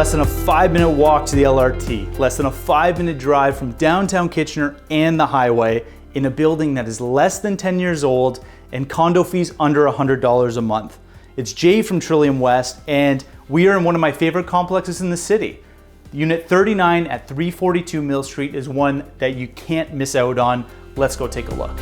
Less than a 5-minute walk to the LRT, less than a 5-minute drive from downtown Kitchener and the highway, in a building that is less than 10 years old and condo fees under $100 a month. It's Jay from Trillium West, and we are in one of my favorite complexes in the city. Unit 39 at 342 Mill Street is one that you can't miss out on. Let's go take a look.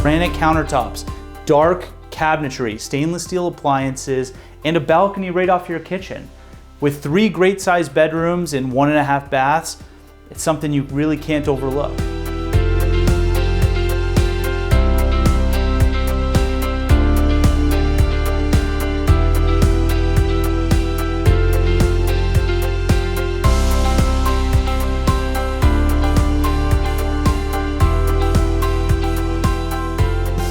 Granite countertops, dark cabinetry, stainless steel appliances, and a balcony right off your kitchen. With 3 great sized bedrooms and 1.5 baths, it's something you really can't overlook.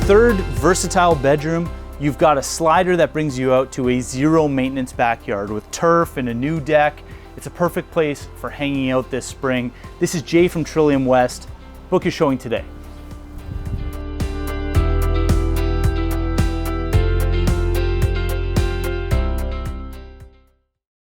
Third versatile bedroom, you've got a slider that brings you out to a zero maintenance backyard with turf and a new deck. It's a perfect place for hanging out this spring. This is Jay from Trillium West. Book your showing today.